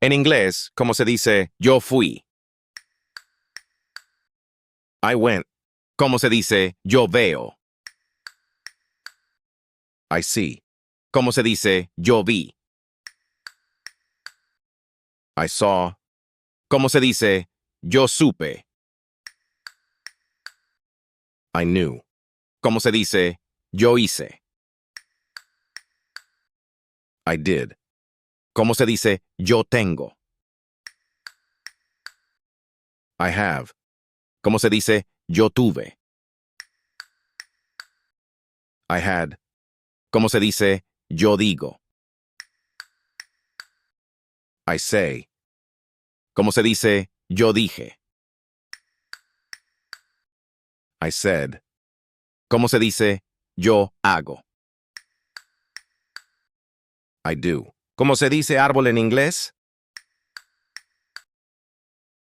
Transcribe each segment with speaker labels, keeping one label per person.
Speaker 1: En inglés, ¿cómo se dice yo fui? I went. ¿Cómo se dice yo veo? I see. ¿Cómo se dice yo vi? I saw. ¿Cómo se dice yo supe? I knew. ¿Cómo se dice yo hice? I did. ¿Cómo se dice yo tengo? I have. ¿Cómo se dice yo tuve? I had. ¿Cómo se dice yo digo? I say. ¿Cómo se dice yo dije? I said. ¿Cómo se dice yo hago? I do. ¿Cómo se dice árbol en inglés?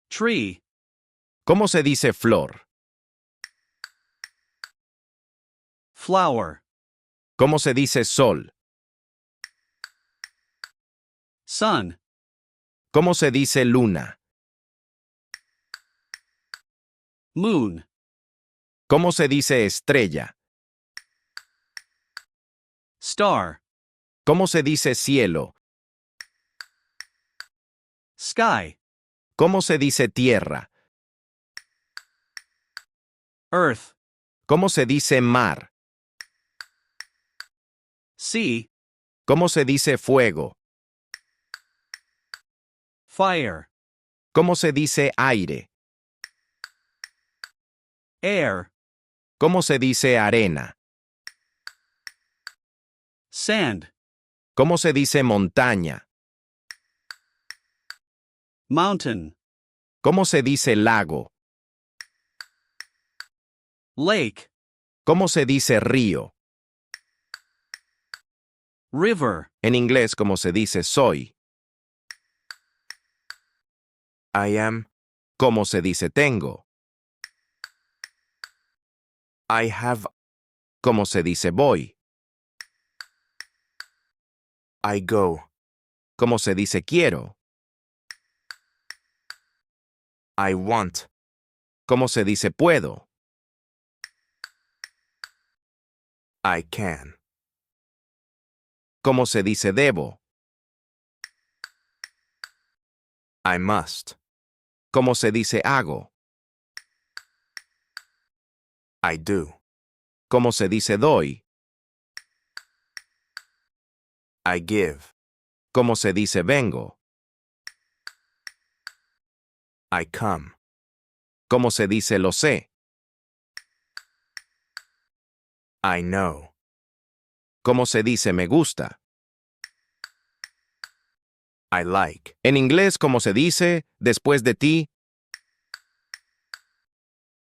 Speaker 2: Tree.
Speaker 1: ¿Cómo se dice flor?
Speaker 2: Flower.
Speaker 1: ¿Cómo se dice sol?
Speaker 2: Sun.
Speaker 1: ¿Cómo se dice luna?
Speaker 2: Moon.
Speaker 1: ¿Cómo se dice estrella?
Speaker 2: Star.
Speaker 1: ¿Cómo se dice cielo?
Speaker 2: Sky.
Speaker 1: ¿Cómo se dice tierra?
Speaker 2: Earth.
Speaker 1: ¿Cómo se dice mar?
Speaker 2: Sea.
Speaker 1: ¿Cómo se dice fuego?
Speaker 2: Fire.
Speaker 1: ¿Cómo se dice aire?
Speaker 2: Air.
Speaker 1: ¿Cómo se dice arena?
Speaker 2: Sand.
Speaker 1: ¿Cómo se dice montaña?
Speaker 2: Mountain.
Speaker 1: ¿Cómo se dice lago?
Speaker 2: Lake.
Speaker 1: ¿Cómo se dice río?
Speaker 2: River.
Speaker 1: En inglés, ¿cómo se dice soy? I am. ¿Cómo se dice tengo? I have. ¿Cómo se dice voy? I go. ¿Cómo se dice quiero? I want. ¿Cómo se dice puedo? I can. ¿Cómo se dice debo? I must. ¿Cómo se dice hago? I do. ¿Cómo se dice doy? I give. ¿Cómo se dice vengo? I come. ¿Cómo se dice lo sé? I know. ¿Cómo se dice me gusta? I like. En inglés, ¿cómo se dice después de ti?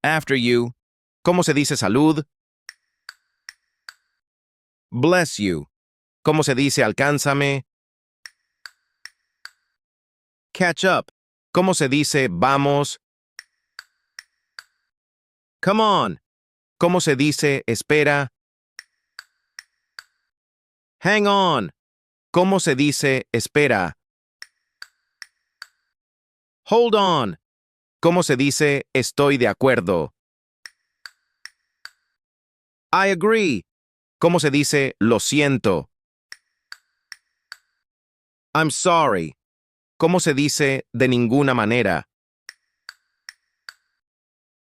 Speaker 1: After you. ¿Cómo se dice salud? Bless you. ¿Cómo se dice alcánzame? Catch up. ¿Cómo se dice vamos? Come on. ¿Cómo se dice espera? Hang on. ¿Cómo se dice espera? Hold on. ¿Cómo se dice estoy de acuerdo? I agree. ¿Cómo se dice lo siento? I'm sorry. ¿Cómo se dice de ninguna manera?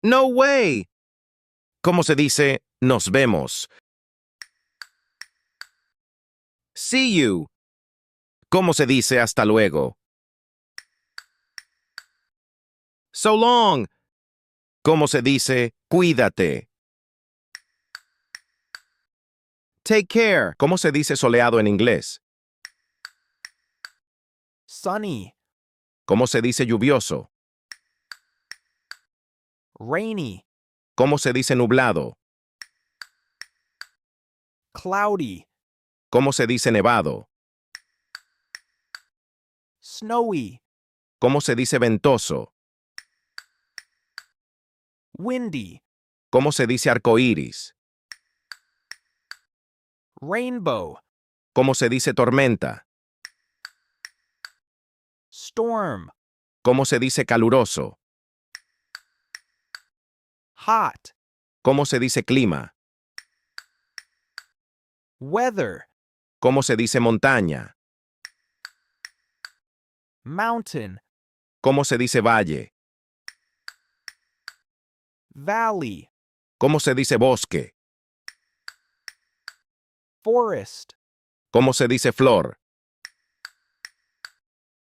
Speaker 1: No way. ¿Cómo se dice nos vemos? See you. ¿Cómo se dice hasta luego? So long. ¿Cómo se dice cuídate? Take care. ¿Cómo se dice soleado en inglés?
Speaker 3: Sunny.
Speaker 1: ¿Cómo se dice lluvioso?
Speaker 3: Rainy.
Speaker 1: ¿Cómo se dice nublado?
Speaker 3: Cloudy.
Speaker 1: ¿Cómo se dice nevado?
Speaker 3: Snowy.
Speaker 1: ¿Cómo se dice ventoso?
Speaker 3: Windy.
Speaker 1: ¿Cómo se dice arcoíris?
Speaker 3: Rainbow.
Speaker 1: ¿Cómo se dice tormenta?
Speaker 3: Storm.
Speaker 1: ¿Cómo se dice caluroso?
Speaker 3: Hot.
Speaker 1: ¿Cómo se dice clima?
Speaker 3: Weather.
Speaker 1: ¿Cómo se dice montaña?
Speaker 3: Mountain.
Speaker 1: ¿Cómo se dice valle?
Speaker 3: Valley.
Speaker 1: ¿Cómo se dice bosque?
Speaker 3: Forest.
Speaker 1: ¿Cómo se dice flor?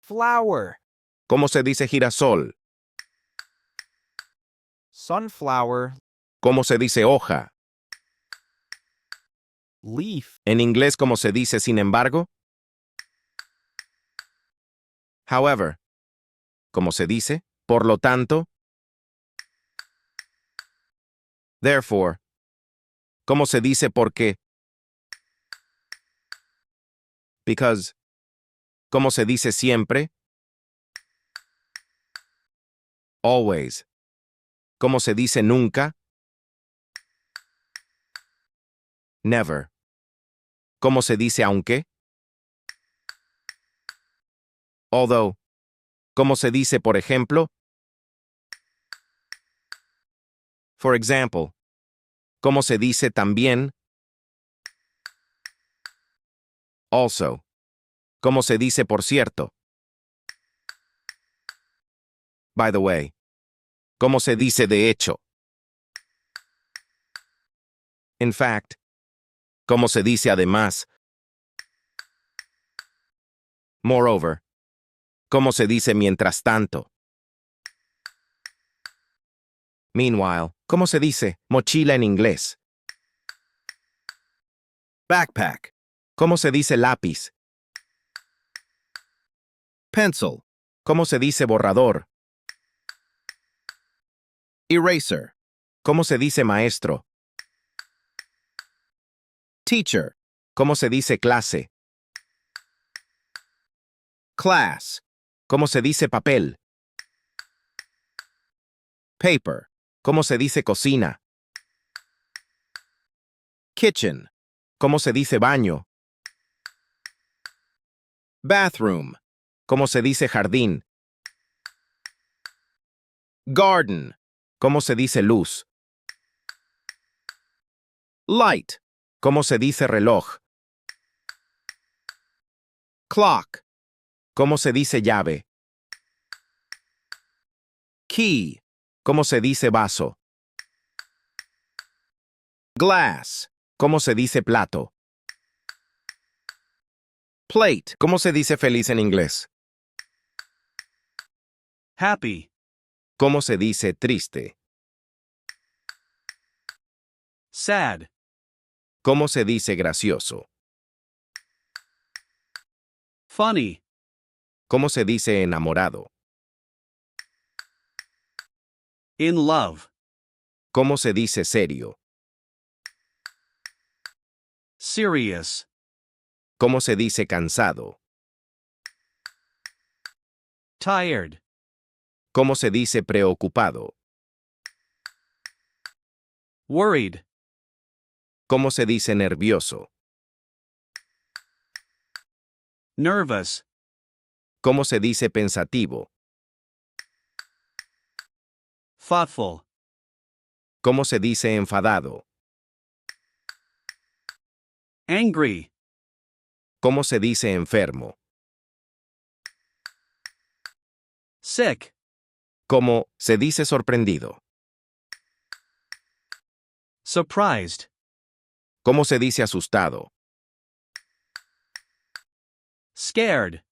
Speaker 3: Flower.
Speaker 1: ¿Cómo se dice girasol?
Speaker 3: Sunflower.
Speaker 1: ¿Cómo se dice hoja?
Speaker 3: Leaf.
Speaker 1: En inglés, ¿cómo se dice sin embargo? However. ¿Cómo se dice? Por lo tanto. Therefore. ¿Cómo se dice por qué? Because. ¿Cómo se dice siempre? Always. ¿Cómo se dice nunca? Never. ¿Cómo se dice aunque? Although. ¿Cómo se dice por ejemplo? For example. ¿Cómo se dice también? Also. ¿Cómo se dice por cierto? By the way. ¿Cómo se dice de hecho? In fact. ¿Cómo se dice además? Moreover. ¿Cómo se dice mientras tanto? Meanwhile. ¿Cómo se dice mochila en inglés?
Speaker 4: Backpack.
Speaker 1: ¿Cómo se dice lápiz?
Speaker 4: Pencil.
Speaker 1: ¿Cómo se dice borrador?
Speaker 4: Eraser.
Speaker 1: ¿Cómo se dice maestro?
Speaker 4: Teacher.
Speaker 1: ¿Cómo se dice clase?
Speaker 4: Class.
Speaker 1: ¿Cómo se dice papel?
Speaker 4: Paper.
Speaker 1: ¿Cómo se dice cocina?
Speaker 4: Kitchen.
Speaker 1: ¿Cómo se dice baño?
Speaker 4: Bathroom.
Speaker 1: ¿Cómo se dice jardín?
Speaker 4: Garden.
Speaker 1: ¿Cómo se dice luz?
Speaker 4: Light.
Speaker 1: ¿Cómo se dice reloj?
Speaker 4: Clock.
Speaker 1: ¿Cómo se dice llave?
Speaker 4: Key.
Speaker 1: ¿Cómo se dice vaso?
Speaker 4: Glass.
Speaker 1: ¿Cómo se dice plato?
Speaker 4: Plate.
Speaker 1: ¿Cómo se dice feliz en inglés?
Speaker 2: Happy.
Speaker 1: ¿Cómo se dice triste?
Speaker 2: Sad.
Speaker 1: ¿Cómo se dice gracioso?
Speaker 2: Funny.
Speaker 1: ¿Cómo se dice enamorado?
Speaker 2: In love.
Speaker 1: ¿Cómo se dice serio?
Speaker 2: Serious.
Speaker 1: ¿Cómo se dice cansado?
Speaker 2: Tired.
Speaker 1: ¿Cómo se dice preocupado?
Speaker 2: Worried.
Speaker 1: ¿Cómo se dice nervioso?
Speaker 2: Nervous.
Speaker 1: ¿Cómo se dice pensativo?
Speaker 2: Thoughtful.
Speaker 1: ¿Cómo se dice enfadado?
Speaker 2: Angry.
Speaker 1: ¿Cómo se dice enfermo?
Speaker 2: Sick.
Speaker 1: ¿Cómo se dice sorprendido?
Speaker 2: Surprised.
Speaker 1: ¿Cómo se dice asustado?
Speaker 2: Scared.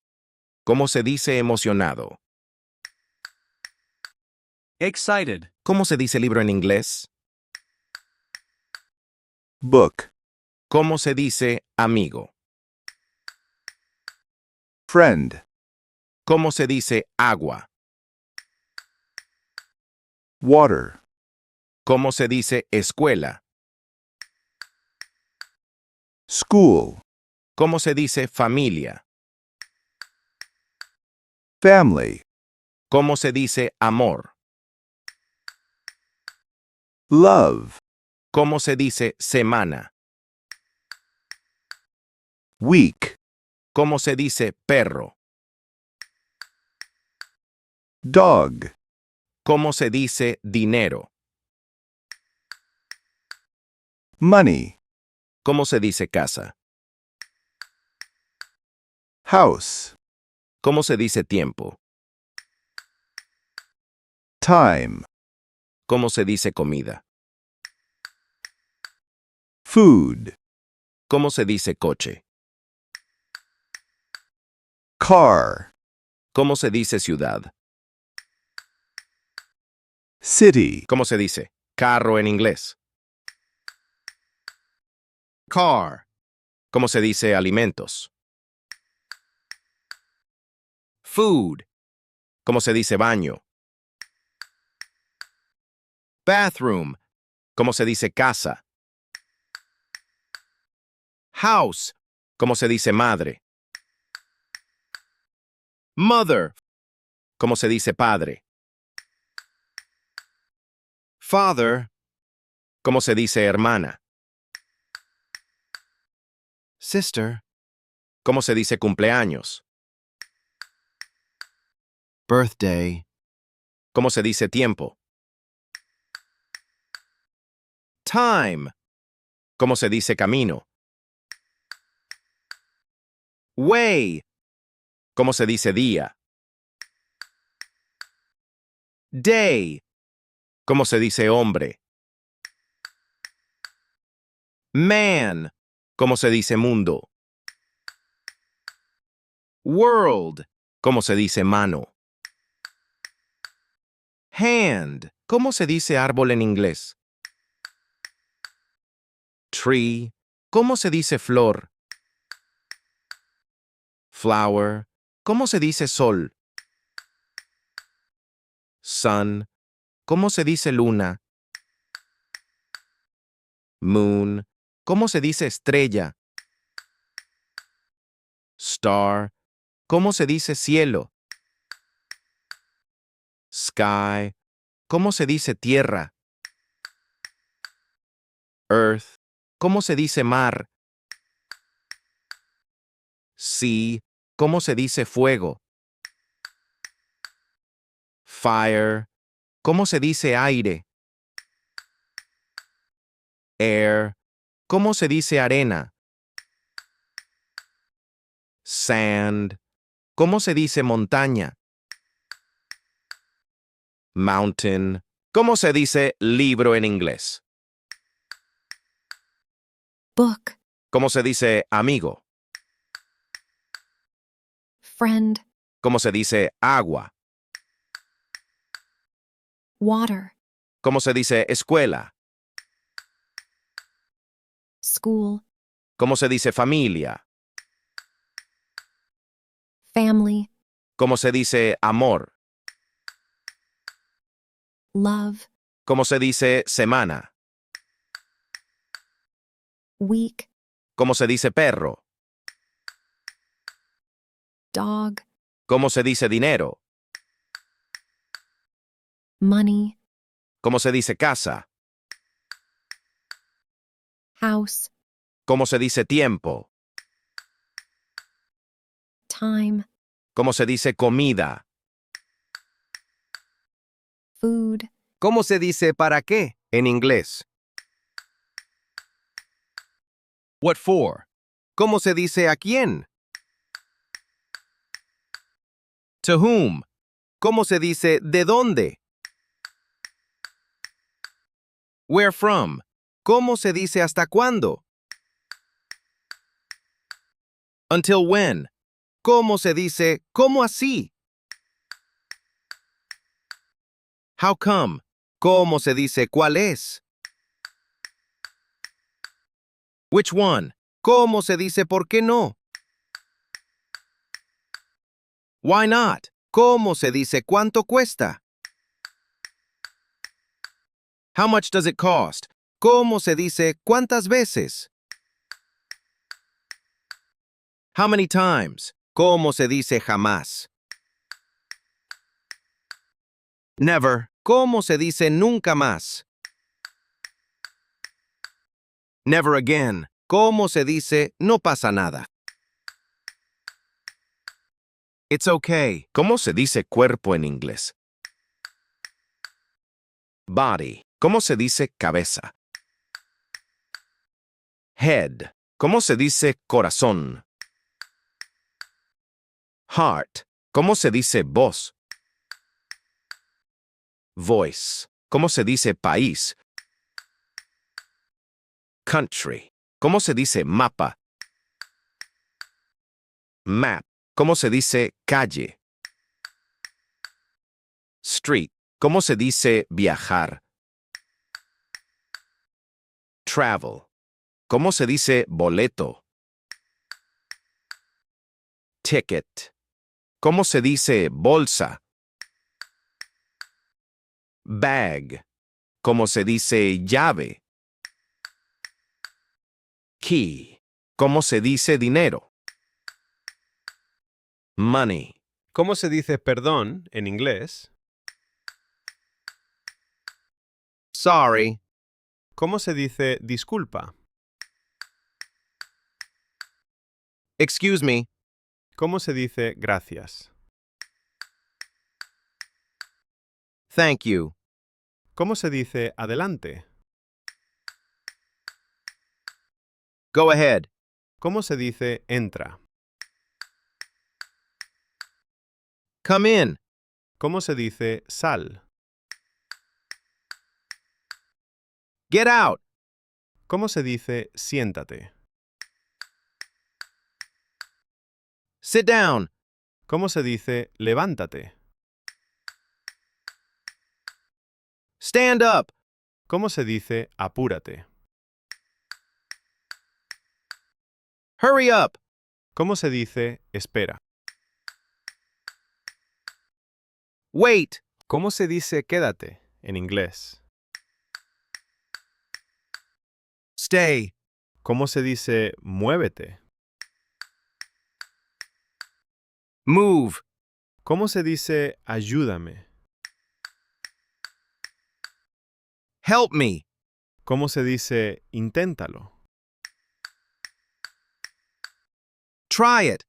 Speaker 1: ¿Cómo se dice emocionado?
Speaker 2: Excited.
Speaker 1: ¿Cómo se dice libro en inglés?
Speaker 5: Book.
Speaker 1: ¿Cómo se dice amigo?
Speaker 5: Friend.
Speaker 1: ¿Cómo se dice agua?
Speaker 5: Water.
Speaker 1: ¿Cómo se dice escuela?
Speaker 5: School.
Speaker 1: ¿Cómo se dice familia?
Speaker 5: Family.
Speaker 1: ¿Cómo se dice amor?
Speaker 5: Love.
Speaker 1: ¿Cómo se dice semana?
Speaker 5: Week.
Speaker 1: ¿Cómo se dice perro?
Speaker 5: Dog.
Speaker 1: ¿Cómo se dice dinero?
Speaker 5: Money.
Speaker 1: ¿Cómo se dice casa?
Speaker 5: House.
Speaker 1: ¿Cómo se dice tiempo?
Speaker 5: Time.
Speaker 1: ¿Cómo se dice comida?
Speaker 5: Food.
Speaker 1: ¿Cómo se dice coche?
Speaker 5: Car.
Speaker 1: ¿Cómo se dice ciudad?
Speaker 5: City.
Speaker 1: ¿Cómo se dice carro en inglés? Car. ¿Cómo se dice alimentos? Food. ¿Cómo se dice baño? Bathroom. ¿Cómo se dice casa? House. ¿Cómo se dice madre? Mother. ¿Cómo se dice padre? Father. ¿Cómo se dice hermana? Sister. ¿Cómo se dice cumpleaños? Birthday. ¿Cómo se dice tiempo? Time. ¿Cómo se dice camino? Way. ¿Cómo se dice día? Day. ¿Cómo se dice hombre? Man. ¿Cómo se dice mundo? World. ¿Cómo se dice mano? Hand. ¿Cómo se dice árbol en inglés? Tree. ¿Cómo se dice flor? Flower. ¿Cómo se dice sol? Sun. ¿Cómo se dice luna? Moon. ¿Cómo se dice estrella? Star. ¿Cómo se dice cielo? Sky. ¿Cómo se dice tierra? Earth. ¿Cómo se dice mar? Sea. ¿Cómo se dice fuego? Fire. ¿Cómo se dice aire? Air. ¿Cómo se dice arena? Sand. ¿Cómo se dice montaña? Mountain. ¿Cómo se dice libro en inglés?
Speaker 6: book,
Speaker 1: ¿Cómo se dice amigo?
Speaker 6: friend,
Speaker 1: ¿Cómo se dice agua?
Speaker 6: water,
Speaker 1: ¿Cómo se dice escuela?
Speaker 6: school,
Speaker 1: ¿Cómo se dice familia?
Speaker 6: family,
Speaker 1: ¿Cómo se dice amor?
Speaker 6: love,
Speaker 1: ¿Cómo se dice semana?
Speaker 6: week,
Speaker 1: ¿Cómo se dice perro?
Speaker 6: dog,
Speaker 1: ¿Cómo se dice dinero?
Speaker 6: money,
Speaker 1: ¿Cómo se dice casa?
Speaker 6: house,
Speaker 1: ¿Cómo se dice tiempo?
Speaker 6: time,
Speaker 1: ¿Cómo se dice comida?
Speaker 6: food,
Speaker 1: ¿Cómo se dice para qué en inglés? What for? ¿Cómo se dice a quién? To whom? ¿Cómo se dice de dónde? Where from? ¿Cómo se dice hasta cuándo? Until when? ¿Cómo se dice cómo así? How come? ¿Cómo se dice cuál es? Which one? ¿Cómo se dice por qué no? Why not? ¿Cómo se dice cuánto cuesta? How much does it cost? ¿Cómo se dice cuántas veces? How many times? ¿Cómo se dice jamás? Never. ¿Cómo se dice nunca más? Never again. ¿Cómo se dice no pasa nada?
Speaker 4: It's okay.
Speaker 1: ¿Cómo se dice cuerpo en inglés? Body. ¿Cómo se dice cabeza? Head. ¿Cómo se dice corazón? Heart. ¿Cómo se dice voz? Voice. ¿Cómo se dice país? Country. ¿Cómo se dice mapa? Map. ¿Cómo se dice calle? Street. ¿Cómo se dice viajar? Travel. ¿Cómo se dice boleto? Ticket. ¿Cómo se dice bolsa? Bag. ¿Cómo se dice llave? Key. ¿Cómo se dice dinero? Money.
Speaker 7: ¿Cómo se dice perdón en inglés?
Speaker 4: Sorry.
Speaker 7: ¿Cómo se dice disculpa?
Speaker 4: Excuse me.
Speaker 7: ¿Cómo se dice gracias?
Speaker 4: Thank you.
Speaker 7: ¿Cómo se dice adelante?
Speaker 4: Go ahead.
Speaker 7: ¿Cómo se dice entra?
Speaker 4: Come in.
Speaker 7: ¿Cómo se dice sal?
Speaker 4: Get out.
Speaker 7: ¿Cómo se dice siéntate?
Speaker 4: Sit down.
Speaker 7: ¿Cómo se dice levántate?
Speaker 4: Stand up.
Speaker 7: ¿Cómo se dice apúrate?
Speaker 4: Hurry up.
Speaker 7: ¿Cómo se dice espera?
Speaker 4: Wait.
Speaker 7: ¿Cómo se dice quédate en inglés?
Speaker 4: Stay.
Speaker 7: ¿Cómo se dice muévete?
Speaker 4: Move.
Speaker 7: ¿Cómo se dice ayúdame?
Speaker 4: Help me.
Speaker 7: ¿Cómo se dice inténtalo?
Speaker 4: Try it.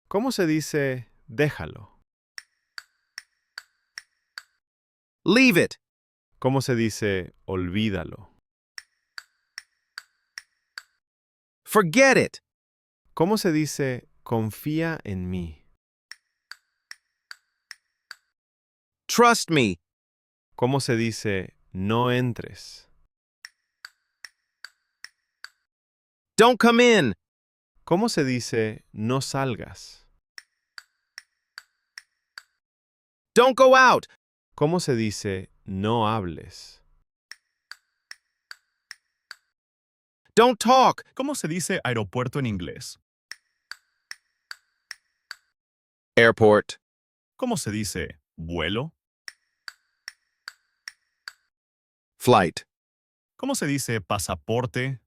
Speaker 7: ¿Cómo se dice déjalo?
Speaker 4: Leave it.
Speaker 7: ¿Cómo se dice olvídalo?
Speaker 4: Forget it.
Speaker 7: ¿Cómo se dice confía en mí?
Speaker 4: Trust me.
Speaker 7: ¿Cómo se dice no entres?
Speaker 4: Don't come in.
Speaker 7: ¿Cómo se dice no salgas?
Speaker 4: Don't go out.
Speaker 7: ¿Cómo se dice no hables?
Speaker 4: Don't talk.
Speaker 8: ¿Cómo se dice aeropuerto en inglés?
Speaker 1: Airport.
Speaker 8: ¿Cómo se dice vuelo?
Speaker 1: Flight.
Speaker 8: ¿Cómo se dice pasaporte?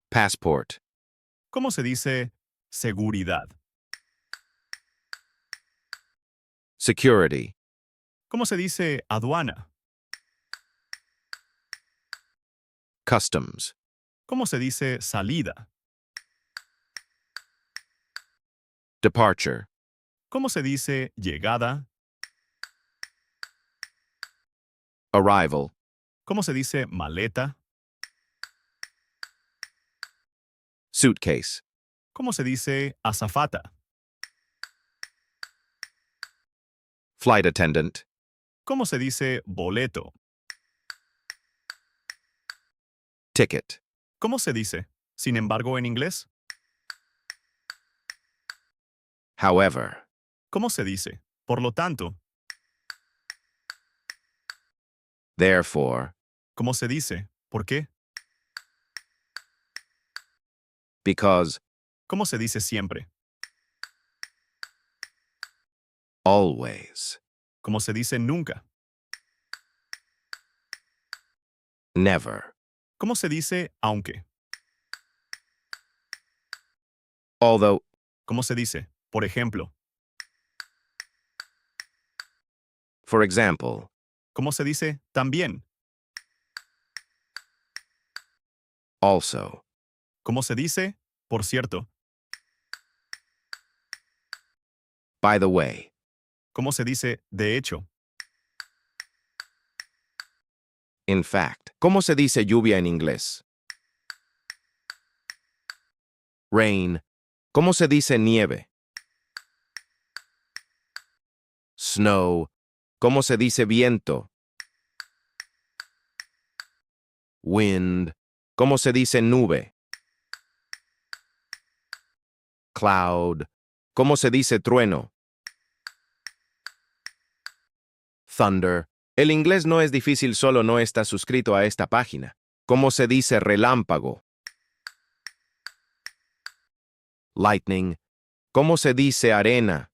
Speaker 1: Passport.
Speaker 8: ¿Cómo se dice seguridad?
Speaker 1: Security.
Speaker 8: ¿Cómo se dice aduana?
Speaker 1: Customs.
Speaker 8: ¿Cómo se dice salida?
Speaker 1: Departure.
Speaker 8: ¿Cómo se dice llegada?
Speaker 1: Arrival.
Speaker 8: ¿Cómo se dice maleta?
Speaker 1: Suitcase.
Speaker 8: ¿Cómo se dice azafata?
Speaker 1: Flight attendant.
Speaker 8: ¿Cómo se dice boleto?
Speaker 1: Ticket.
Speaker 8: ¿Cómo se dice sin embargo en inglés?
Speaker 1: However.
Speaker 8: ¿Cómo se dice por lo tanto?
Speaker 1: Therefore.
Speaker 8: ¿Cómo se dice por qué?
Speaker 1: Because.
Speaker 8: ¿Cómo se dice siempre?
Speaker 1: Always.
Speaker 8: ¿Cómo se dice nunca?
Speaker 1: Never.
Speaker 8: ¿Cómo se dice aunque?
Speaker 1: Although.
Speaker 8: ¿Cómo se dice por ejemplo?
Speaker 1: For example.
Speaker 8: ¿Cómo se dice también?
Speaker 1: Also.
Speaker 8: ¿Cómo se dice por cierto?
Speaker 1: By the way.
Speaker 8: ¿Cómo se dice de hecho?
Speaker 1: In fact. ¿Cómo se dice lluvia en inglés? Rain. ¿Cómo se dice nieve? Snow. ¿Cómo se dice viento? Wind. ¿Cómo se dice nube? Cloud. ¿Cómo se dice trueno? Thunder. El inglés no es difícil, solo no está suscrito a esta página. ¿Cómo se dice relámpago? Lightning. ¿Cómo se dice arena?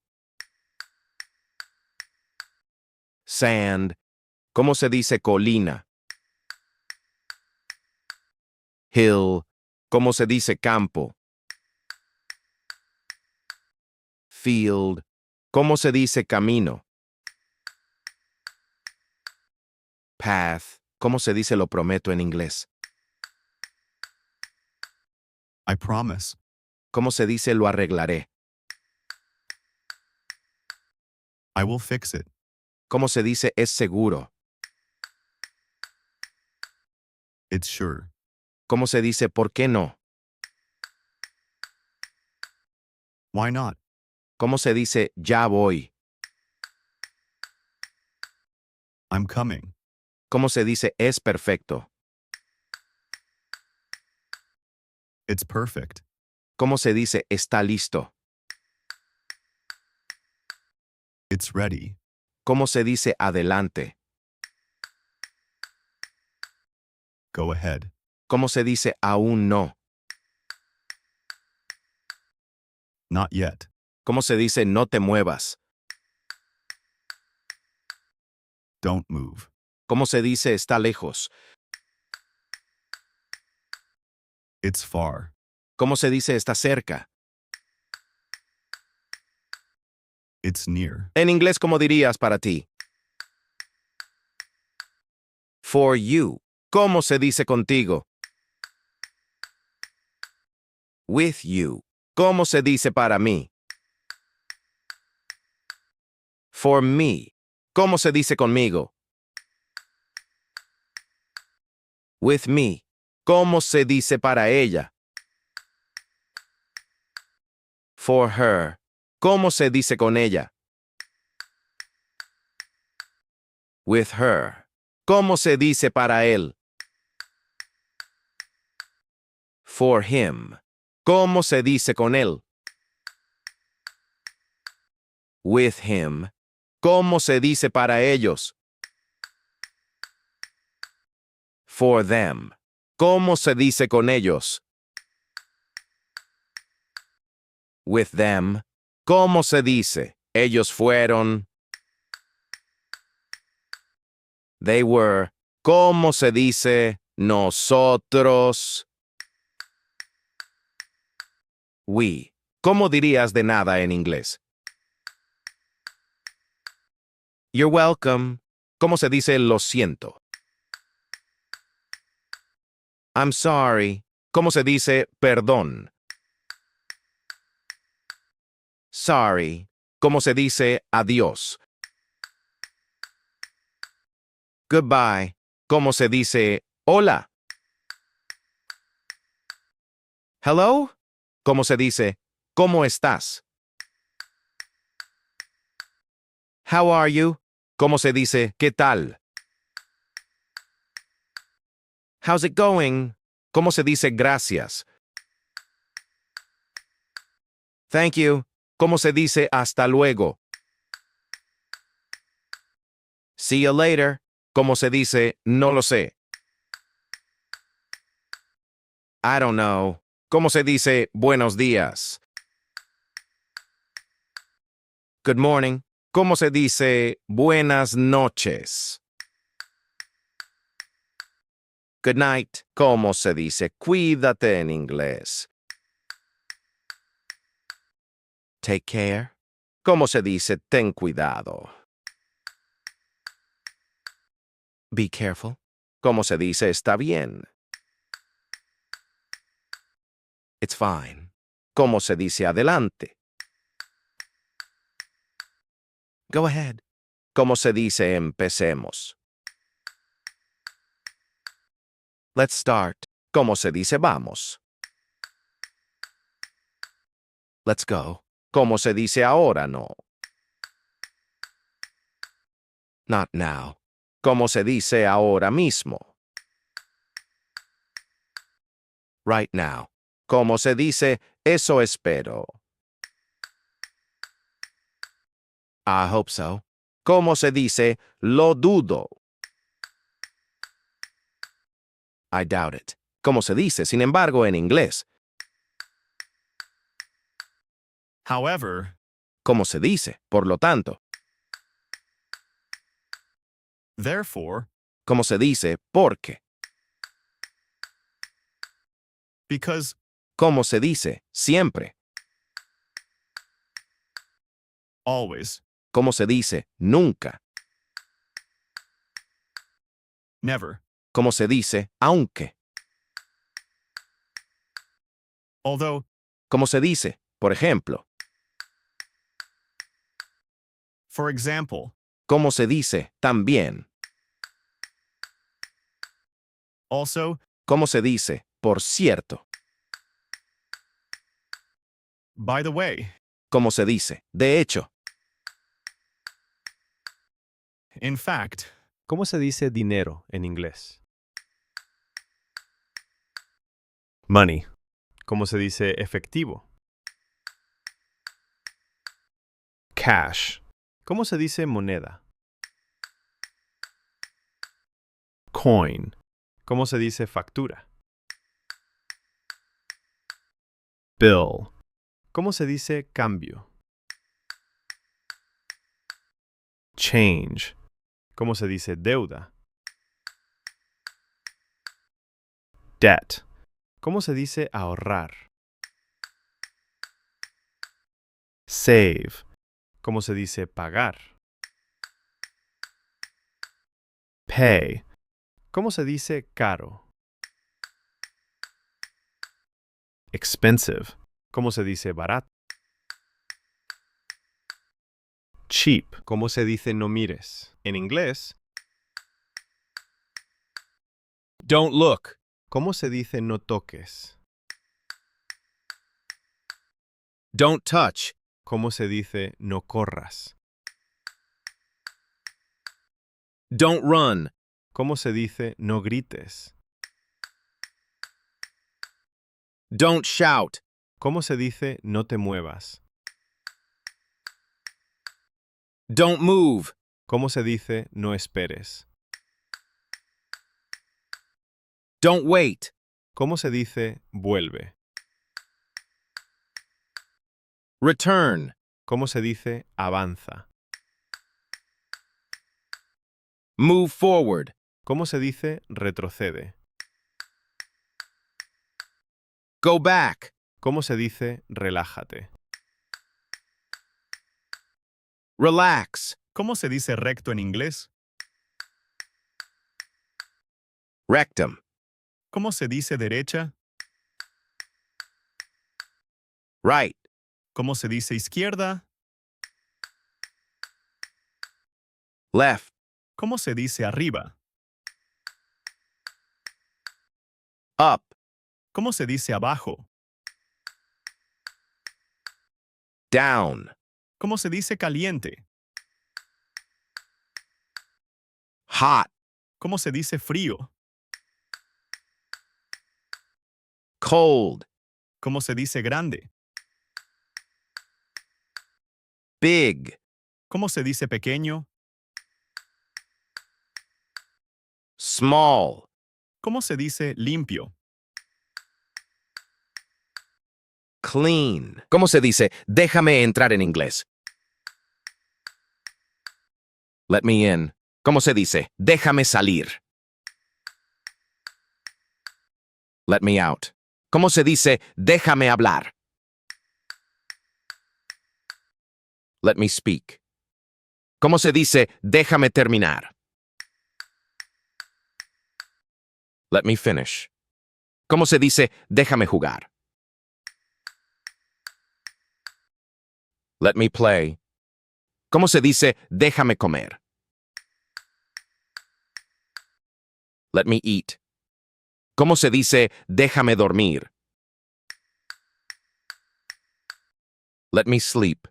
Speaker 1: Sand. ¿Cómo se dice colina? Hill. ¿Cómo se dice campo? Field. ¿Cómo se dice camino? Path. ¿Cómo se dice lo prometo en inglés?
Speaker 8: I promise.
Speaker 1: ¿Cómo se dice lo arreglaré?
Speaker 8: I will fix it.
Speaker 1: ¿Cómo se dice es seguro?
Speaker 8: It's sure.
Speaker 1: ¿Cómo se dice por qué no?
Speaker 8: Why not?
Speaker 1: ¿Cómo se dice ya voy?
Speaker 8: I'm coming.
Speaker 1: ¿Cómo se dice es perfecto?
Speaker 8: It's perfect.
Speaker 1: ¿Cómo se dice está listo?
Speaker 8: It's ready.
Speaker 1: ¿Cómo se dice adelante?
Speaker 8: Go ahead.
Speaker 1: ¿Cómo se dice aún no?
Speaker 8: Not yet.
Speaker 1: ¿Cómo se dice no te muevas?
Speaker 8: Don't move.
Speaker 1: ¿Cómo se dice está lejos?
Speaker 8: It's far.
Speaker 1: ¿Cómo se dice está cerca?
Speaker 8: It's near.
Speaker 1: En inglés, ¿cómo dirías para ti? For you. ¿Cómo se dice contigo? With you. ¿Cómo se dice para mí? For me. ¿Cómo se dice conmigo? With me. ¿Cómo se dice para ella? For her. ¿Cómo se dice con ella? With her. ¿Cómo se dice para él? For him. ¿Cómo se dice con él? With him. ¿Cómo se dice para ellos? For them. ¿Cómo se dice con ellos? With them. ¿Cómo se dice? Ellos fueron. They were. ¿Cómo se dice? Nosotros. We. ¿Cómo dirías de nada en inglés? You're welcome. ¿Cómo se dice lo siento? I'm sorry. ¿Cómo se dice perdón? Sorry. ¿Cómo se dice adiós? Goodbye. ¿Cómo se dice hola? Hello. ¿Cómo se dice cómo estás? How are you? ¿Cómo se dice qué tal? How's it going? ¿Cómo se dice gracias? Thank you. ¿Cómo se dice hasta luego? See you later. ¿Cómo se dice no lo sé? I don't know. ¿Cómo se dice buenos días? Good morning. ¿Cómo se dice buenas noches? Good night. ¿Cómo se dice cuídate en inglés? Take care. ¿Cómo se dice ten cuidado? Be careful. ¿Cómo se dice está bien? It's fine. ¿Cómo se dice adelante? Go ahead. ¿Cómo se dice empecemos? Let's start. ¿Cómo se dice vamos? Let's go. ¿Cómo se dice ahora no? Not now. ¿Cómo se dice ahora mismo? Right now. ¿Cómo se dice eso espero? I hope so. ¿Cómo se dice lo dudo? I doubt it. ¿Cómo se dice, sin embargo, en inglés?
Speaker 8: However,
Speaker 1: ¿Cómo se dice, por lo tanto?
Speaker 8: therefore,
Speaker 1: ¿Cómo se dice porque?
Speaker 8: because,
Speaker 1: ¿Cómo se dice siempre?
Speaker 8: always,
Speaker 1: ¿Cómo se dice nunca?
Speaker 8: never,
Speaker 1: ¿Cómo se dice aunque?
Speaker 8: although,
Speaker 1: ¿Cómo se dice, por ejemplo?
Speaker 8: for example,
Speaker 1: ¿Cómo se dice también?
Speaker 8: also,
Speaker 1: ¿Cómo se dice por cierto?
Speaker 8: by the way,
Speaker 1: ¿Cómo se dice de hecho?
Speaker 8: in fact,
Speaker 7: ¿Cómo se dice dinero en inglés? Money. ¿Cómo se dice efectivo? Cash. ¿Cómo se dice moneda? Coin. ¿Cómo se dice factura? Bill. ¿Cómo se dice cambio? Change. ¿Cómo se dice deuda? Debt. ¿Cómo se dice ahorrar? Save. ¿Cómo se dice pagar? Pay. ¿Cómo se dice caro? Expensive. ¿Cómo se dice barato? Cheap. ¿Cómo se dice no mires? En inglés.
Speaker 4: Don't look.
Speaker 7: ¿Cómo se dice no toques?
Speaker 4: Don't touch.
Speaker 7: ¿Cómo se dice no corras?
Speaker 4: Don't run.
Speaker 7: ¿Cómo se dice no grites?
Speaker 4: Don't shout.
Speaker 7: ¿Cómo se dice no te muevas?
Speaker 4: Don't move.
Speaker 7: ¿Cómo se dice no esperes?
Speaker 4: Don't wait.
Speaker 7: ¿Cómo se dice vuelve?
Speaker 4: Return.
Speaker 7: ¿Cómo se dice avanza?
Speaker 4: Move forward.
Speaker 7: ¿Cómo se dice retrocede?
Speaker 4: Go back.
Speaker 7: ¿Cómo se dice relájate?
Speaker 4: Relax.
Speaker 8: ¿cómo se dice recto en inglés?
Speaker 1: Rectum.
Speaker 8: ¿Cómo se dice derecha?
Speaker 1: Right.
Speaker 8: ¿Cómo se dice izquierda?
Speaker 1: Left.
Speaker 8: ¿Cómo se dice arriba?
Speaker 1: Up.
Speaker 8: ¿Cómo se dice abajo?
Speaker 1: Down.
Speaker 8: ¿Cómo se dice caliente?
Speaker 1: Hot.
Speaker 8: ¿Cómo se dice frío?
Speaker 1: Cold.
Speaker 8: ¿Cómo se dice grande?
Speaker 1: Big.
Speaker 8: ¿Cómo se dice pequeño?
Speaker 1: Small.
Speaker 8: ¿Cómo se dice limpio?
Speaker 1: Clean.
Speaker 4: ¿Cómo se dice déjame entrar en inglés?
Speaker 1: Let me in.
Speaker 4: ¿Cómo se dice déjame salir?
Speaker 1: Let me out.
Speaker 4: ¿Cómo se dice déjame hablar?
Speaker 1: Let me speak.
Speaker 4: ¿Cómo se dice déjame terminar?
Speaker 1: Let me finish.
Speaker 4: ¿Cómo se dice déjame jugar?
Speaker 1: Let me play.
Speaker 4: ¿Cómo se dice déjame comer? Let me eat. ¿Cómo se dice déjame dormir? Let me sleep.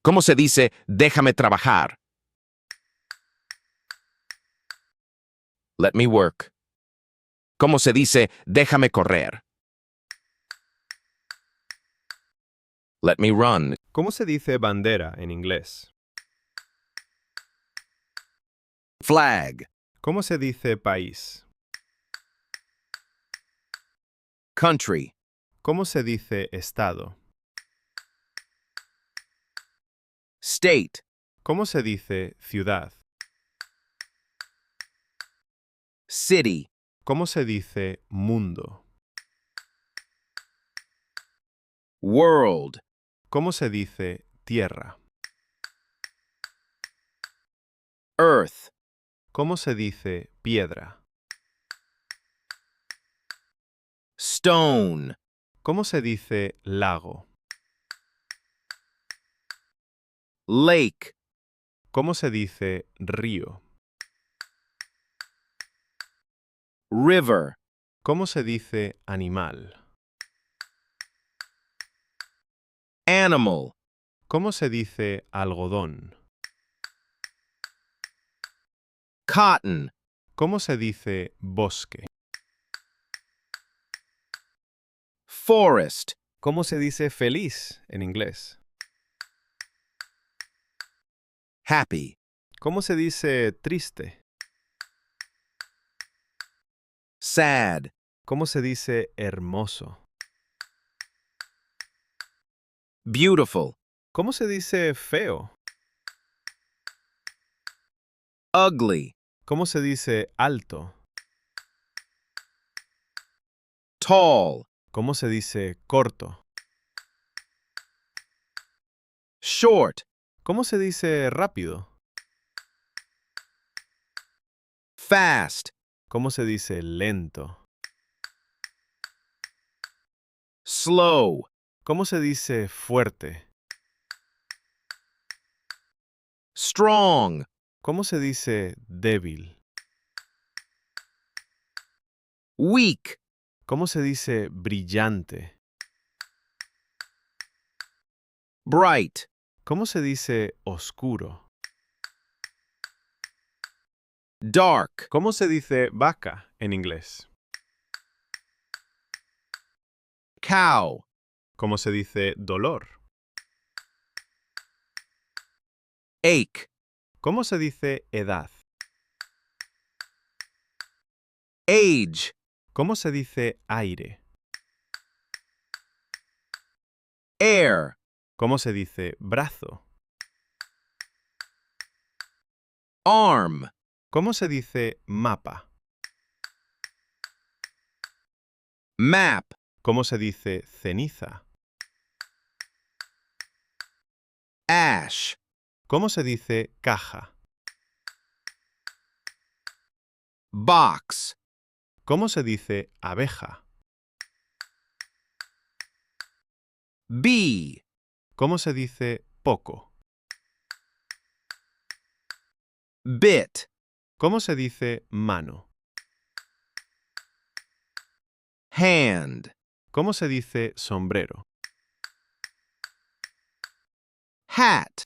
Speaker 4: ¿Cómo se dice déjame trabajar? Let me work. ¿Cómo se dice déjame correr? Let me run.
Speaker 7: ¿Cómo se dice bandera en inglés?
Speaker 1: Flag.
Speaker 7: ¿Cómo se dice país?
Speaker 1: Country.
Speaker 7: ¿Cómo se dice estado?
Speaker 1: State.
Speaker 7: ¿Cómo se dice ciudad?
Speaker 1: City.
Speaker 7: ¿Cómo se dice mundo?
Speaker 1: World.
Speaker 7: ¿Cómo se dice tierra?
Speaker 1: Earth.
Speaker 7: ¿Cómo se dice piedra?
Speaker 1: Stone.
Speaker 7: ¿Cómo se dice lago?
Speaker 1: Lake.
Speaker 7: ¿Cómo se dice río?
Speaker 1: River.
Speaker 7: ¿Cómo se dice animal?
Speaker 1: Animal.
Speaker 7: ¿Cómo se dice algodón?
Speaker 1: Cotton.
Speaker 7: ¿Cómo se dice bosque?
Speaker 1: Forest.
Speaker 7: ¿Cómo se dice feliz en inglés?
Speaker 1: Happy.
Speaker 7: ¿Cómo se dice triste?
Speaker 1: Sad.
Speaker 7: ¿Cómo se dice hermoso?
Speaker 1: Beautiful.
Speaker 7: ¿Cómo se dice feo?
Speaker 1: Ugly.
Speaker 7: ¿Cómo se dice alto?
Speaker 1: Tall.
Speaker 7: ¿Cómo se dice corto?
Speaker 1: Short.
Speaker 7: ¿Cómo se dice rápido?
Speaker 1: Fast.
Speaker 7: ¿Cómo se dice lento?
Speaker 1: Slow.
Speaker 7: ¿Cómo se dice fuerte?
Speaker 1: Strong.
Speaker 7: ¿Cómo se dice débil?
Speaker 1: Weak.
Speaker 7: ¿Cómo se dice brillante?
Speaker 1: Bright.
Speaker 7: ¿Cómo se dice oscuro?
Speaker 1: Dark.
Speaker 7: ¿Cómo se dice vaca en inglés?
Speaker 1: Cow.
Speaker 7: ¿Cómo se dice dolor?
Speaker 1: Ache.
Speaker 7: ¿Cómo se dice edad?
Speaker 1: Age.
Speaker 7: ¿Cómo se dice aire?
Speaker 8: Air.
Speaker 7: ¿Cómo se dice brazo?
Speaker 8: Arm.
Speaker 7: ¿Cómo se dice mapa?
Speaker 8: Map.
Speaker 7: ¿Cómo se dice ceniza?
Speaker 8: Ash.
Speaker 7: ¿Cómo se dice caja?
Speaker 8: Box.
Speaker 7: ¿Cómo se dice abeja?
Speaker 8: Bee.
Speaker 7: ¿Cómo se dice poco?
Speaker 8: Bit.
Speaker 7: ¿Cómo se dice mano?
Speaker 8: Hand.
Speaker 7: ¿Cómo se dice sombrero?
Speaker 8: Hat.